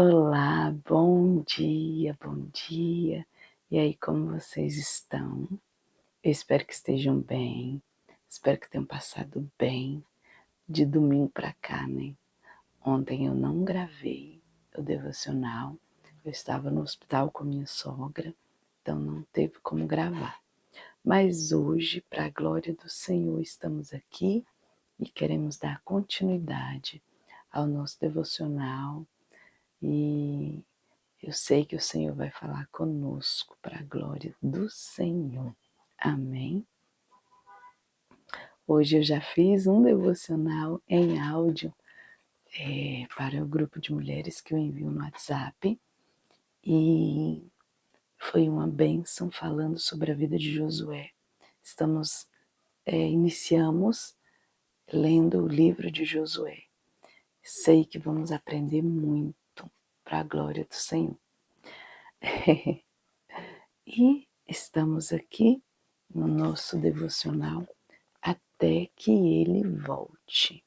Olá, bom dia, bom dia. E aí, como vocês estão? Eu espero que estejam bem, espero que tenham passado bem de domingo para cá, né? Ontem eu não gravei o devocional, eu estava no hospital com minha sogra, então não teve como gravar. Mas hoje, para a glória do Senhor, estamos aqui e queremos dar continuidade ao nosso devocional e eu sei que o Senhor vai falar conosco para a glória do Senhor. Amém? Hoje eu já fiz um devocional em áudio para o grupo de mulheres que eu envio no WhatsApp e foi uma bênção falando sobre a vida de Josué. Iniciamos lendo o livro de Josué. Sei que vamos aprender muito para a glória do Senhor. E estamos aqui no nosso devocional até que ele volte.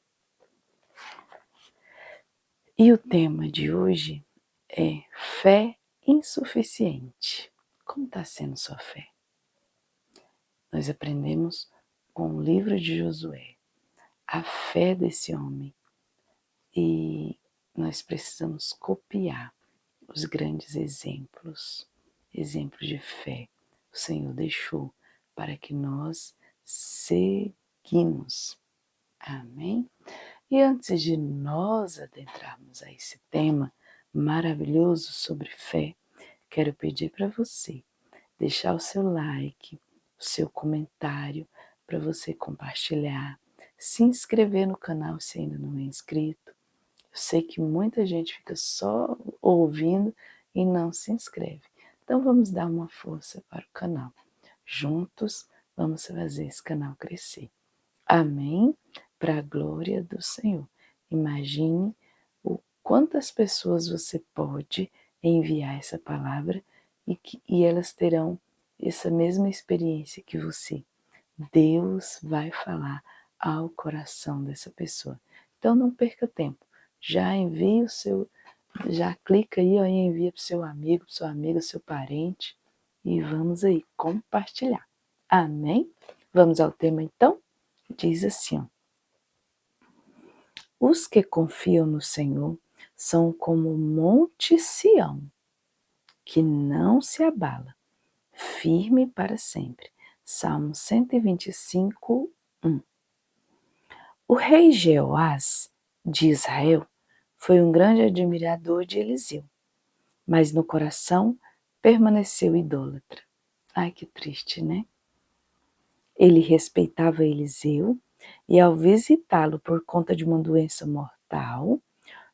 E o tema de hoje é fé insuficiente. Como está sendo sua fé? Nós aprendemos com o livro de Josué a fé desse homem e nós precisamos copiar os grandes exemplos de fé o Senhor deixou para que nós seguimos. Amém? E antes de nós adentrarmos a esse tema maravilhoso sobre fé, quero pedir para você deixar o seu like, o seu comentário, para você compartilhar, se inscrever no canal se ainda não é inscrito. Eu sei que muita gente fica só ouvindo e não se inscreve. Então vamos dar uma força para o canal. Juntos vamos fazer esse canal crescer. Amém? Para a glória do Senhor. Imagine quantas pessoas você pode enviar essa palavra e elas terão essa mesma experiência que você. Deus vai falar ao coração dessa pessoa. Então não perca tempo. Já clica aí ó, e envia para o seu amigo, para sua amiga, seu parente e vamos aí compartilhar. Amém? Vamos ao tema então? Diz assim, ó, os que confiam no Senhor são como o monte Sião, que não se abala, firme para sempre. Salmo 125, 1. O rei Jeoás de Israel foi um grande admirador de Eliseu, mas no coração permaneceu idólatra. Ai, que triste, né? Ele respeitava Eliseu e, ao visitá-lo por conta de uma doença mortal,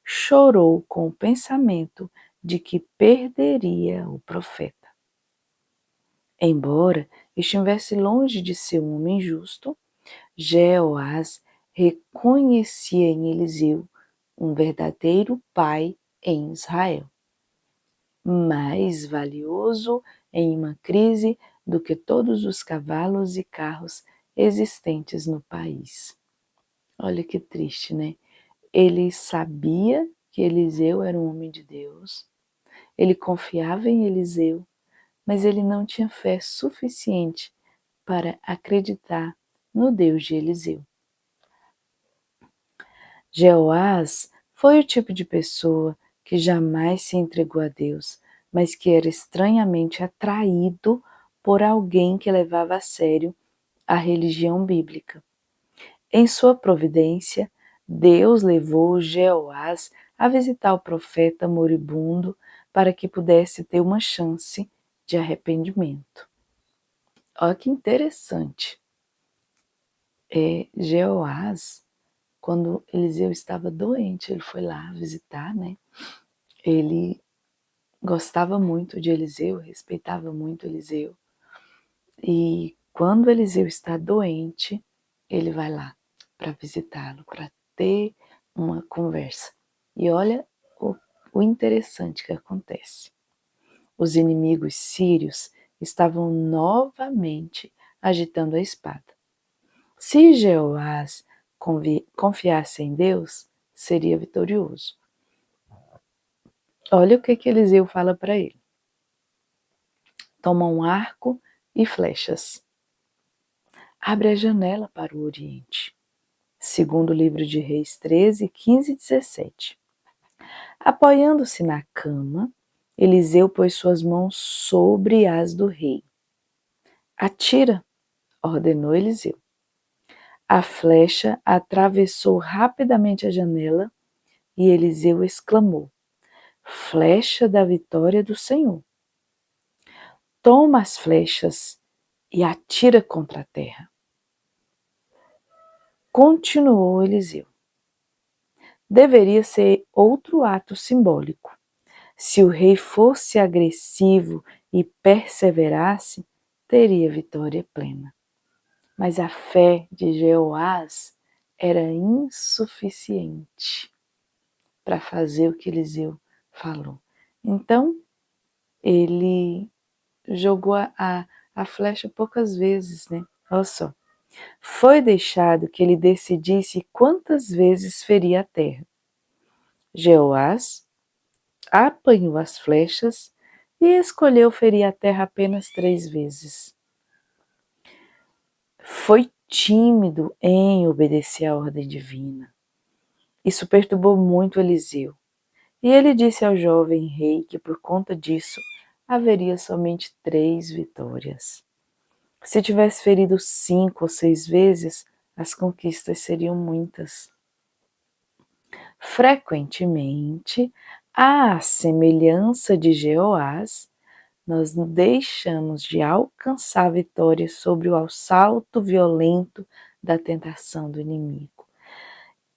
chorou com o pensamento de que perderia o profeta. Embora estivesse longe de ser um homem justo, Jeoás reconhecia em Eliseu um verdadeiro pai em Israel, mais valioso em uma crise do que todos os cavalos e carros existentes no país. Olha que triste, né? Ele sabia que Eliseu era um homem de Deus, ele confiava em Eliseu, mas ele não tinha fé suficiente para acreditar no Deus de Eliseu. Jeoás foi o tipo de pessoa que jamais se entregou a Deus, mas que era estranhamente atraído por alguém que levava a sério a religião bíblica. Em sua providência, Deus levou Jeoás a visitar o profeta moribundo para que pudesse ter uma chance de arrependimento. Olha que interessante. Jeoás, quando Eliseu estava doente, ele foi lá visitar, né? Ele gostava muito de Eliseu, respeitava muito Eliseu. E quando Eliseu está doente, ele vai lá para visitá-lo, para ter uma conversa. E olha o interessante que acontece. Os inimigos sírios estavam novamente agitando a espada. Se Jeoás confiasse em Deus, seria vitorioso. Olha o que Eliseu fala para ele. Toma um arco e flechas. Abre a janela para o oriente. Segundo o livro de Reis 13, 15 e 17. Apoiando-se na cama, Eliseu pôs suas mãos sobre as do rei. Atira, ordenou Eliseu. A flecha atravessou rapidamente a janela e Eliseu exclamou: Flecha da vitória do Senhor. Toma as flechas e atira contra a terra. Continuou Eliseu. Deveria ser outro ato simbólico. Se o rei fosse agressivo e perseverasse, teria vitória plena. Mas a fé de Jeoás era insuficiente para fazer o que Eliseu falou. Então, ele jogou a flecha poucas vezes, né? Olha só. Foi deixado que ele decidisse quantas vezes feria a terra. Jeoás apanhou as flechas e escolheu ferir a terra apenas 3 vezes. Foi tímido em obedecer à ordem divina. Isso perturbou muito Eliseu. E ele disse ao jovem rei que por conta disso haveria somente 3 vitórias. Se tivesse ferido 5 ou 6 vezes, as conquistas seriam muitas. Frequentemente, à semelhança de Jeoás, nós deixamos de alcançar a vitória sobre o assalto violento da tentação do inimigo,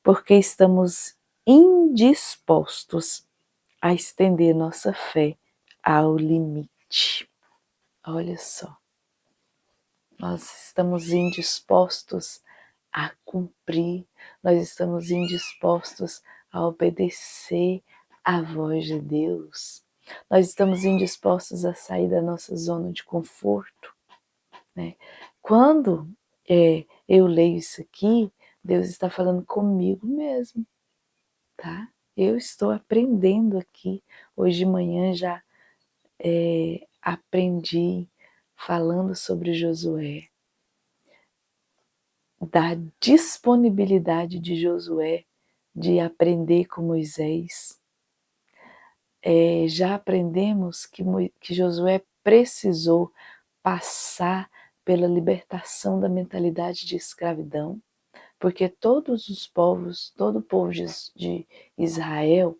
porque estamos indispostos a estender nossa fé ao limite. Olha só, nós estamos indispostos a cumprir, nós estamos indispostos a obedecer à voz de Deus. Nós estamos indispostos a sair da nossa zona de conforto, né? Quando eu leio isso aqui, Deus está falando comigo mesmo, tá? Eu estou aprendendo aqui. Hoje de manhã já aprendi falando sobre Josué, da disponibilidade de Josué de aprender com Moisés. Já aprendemos que Josué precisou passar pela libertação da mentalidade de escravidão, porque todos os povos, todo o povo de Israel,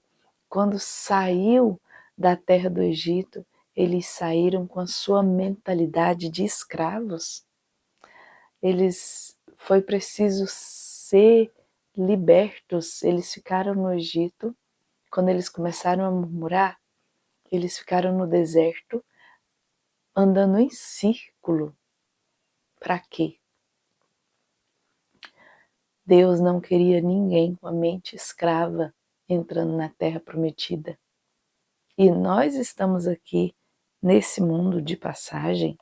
quando saiu da terra do Egito, eles saíram com a sua mentalidade de escravos. Foi preciso ser libertos. Eles ficaram no Egito. Quando eles começaram a murmurar, eles ficaram no deserto, andando em círculo. Para quê? Deus não queria ninguém com a mente escrava entrando na terra prometida. E nós estamos aqui, nesse mundo de passagem,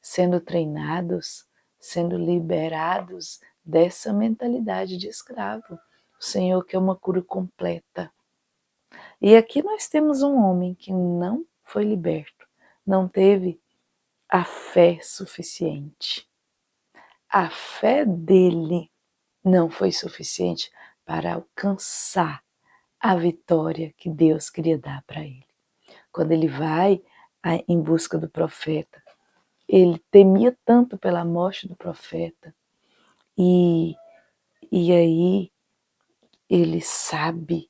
sendo treinados, sendo liberados dessa mentalidade de escravo. O Senhor quer uma cura completa. E aqui nós temos um homem que não foi liberto, não teve a fé suficiente. A fé dele não foi suficiente para alcançar a vitória que Deus queria dar para ele. Quando ele vai em busca do profeta, ele temia tanto pela morte do profeta, e aí ele sabe.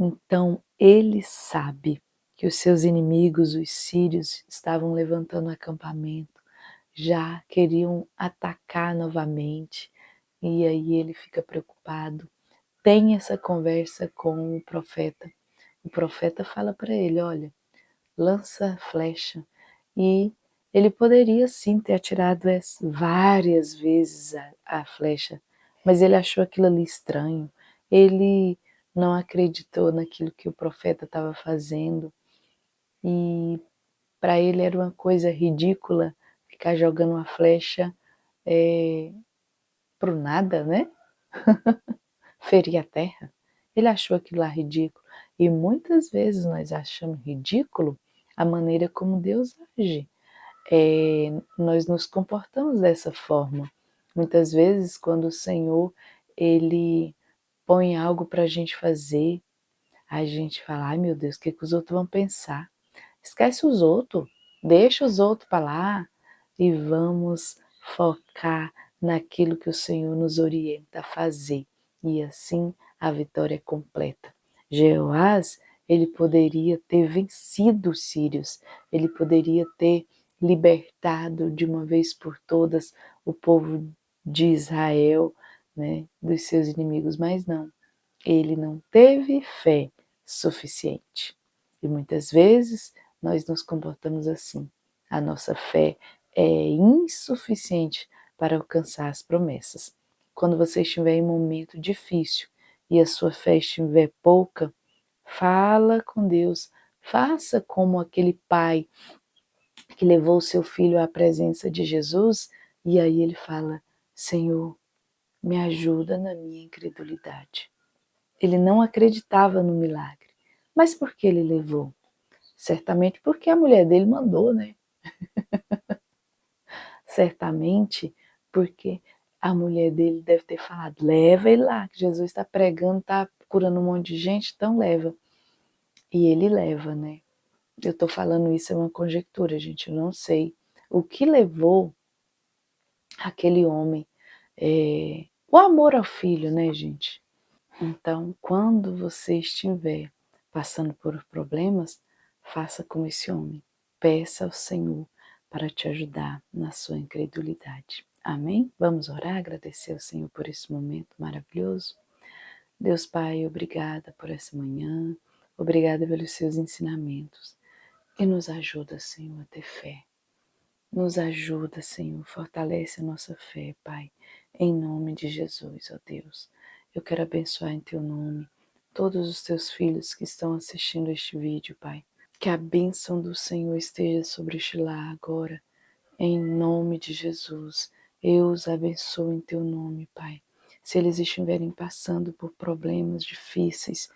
Então ele sabe que os seus inimigos, os sírios, estavam levantando acampamento, já queriam atacar novamente, e aí ele fica preocupado. Tem essa conversa com o profeta. O profeta fala para ele: olha, lança flecha. E ele poderia sim ter atirado várias vezes a flecha, mas ele achou aquilo ali estranho. Ele não acreditou naquilo que o profeta estava fazendo e para ele era uma coisa ridícula ficar jogando uma flecha pro nada, né? Ferir a terra. Ele achou aquilo lá ridículo. E muitas vezes nós achamos ridículo a maneira como Deus age. Nós nos comportamos dessa forma. Muitas vezes, quando o Senhor ele põe algo para a gente fazer, a gente fala: ai meu Deus, o que os outros vão pensar? Esquece os outros, deixa os outros para lá e vamos focar naquilo que o Senhor nos orienta a fazer. E assim a vitória é completa. Jeoás, ele poderia ter vencido os sírios, ele poderia ter libertado de uma vez por todas o povo de Israel, né, dos seus inimigos, mas não, ele não teve fé suficiente. E muitas vezes nós nos comportamos assim. A nossa fé é insuficiente para alcançar as promessas. Quando você estiver em um momento difícil e a sua fé estiver pouca, fala com Deus. Faça como aquele pai que levou o seu filho à presença de Jesus e aí ele fala: Senhor, me ajuda na minha incredulidade. Ele não acreditava no milagre. Mas por que ele levou? Certamente porque a mulher dele mandou, né? Certamente porque a mulher dele deve ter falado: leva ele lá, que Jesus está pregando, está curando um monte de gente, então leva. E ele leva, né? Eu estou falando isso, é uma conjectura, gente, eu não sei. O que levou aquele homem? O amor ao filho, né, gente? Então, quando você estiver passando por problemas, faça como esse homem. Peça ao Senhor para te ajudar na sua incredulidade. Amém? Vamos orar, agradecer ao Senhor por esse momento maravilhoso. Deus Pai, obrigada por essa manhã, obrigada pelos seus ensinamentos. E nos ajuda, Senhor, a ter fé. Nos ajuda, Senhor, fortalece a nossa fé, Pai, em nome de Jesus, ó Deus. Eu quero abençoar em Teu nome todos os Teus filhos que estão assistindo este vídeo, Pai. Que a bênção do Senhor esteja sobre este lar agora, em nome de Jesus. Eu os abençoo em Teu nome, Pai. Se eles estiverem passando por problemas difíceis,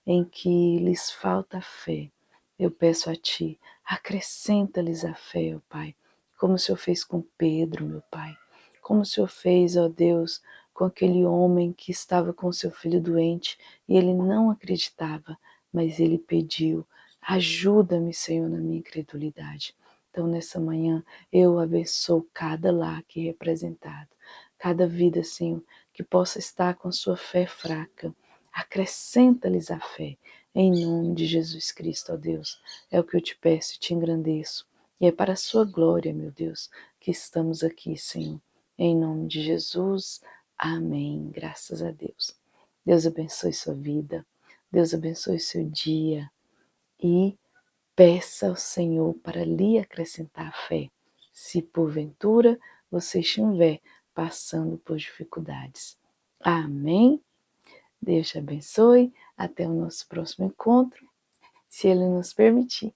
em que lhes falta fé, eu peço a Ti, acrescenta-lhes a fé, ó Pai, como o Senhor fez com Pedro, meu Pai, como o Senhor fez, ó Deus, com aquele homem que estava com seu filho doente e ele não acreditava, mas ele pediu: ajuda-me, Senhor, na minha incredulidade. Então, nessa manhã, eu abençoo cada lar aqui representado, cada vida, Senhor, que possa estar com sua fé fraca. Acrescenta-lhes a fé, em nome de Jesus Cristo, ó Deus. É o que eu te peço e te engrandeço. E é para a sua glória, meu Deus, que estamos aqui, Senhor. Em nome de Jesus, amém. Graças a Deus. Deus abençoe sua vida. Deus abençoe seu dia. E peça ao Senhor para lhe acrescentar fé, se porventura você estiver passando por dificuldades. Amém? Deus te abençoe. Até o nosso próximo encontro, se Ele nos permitir.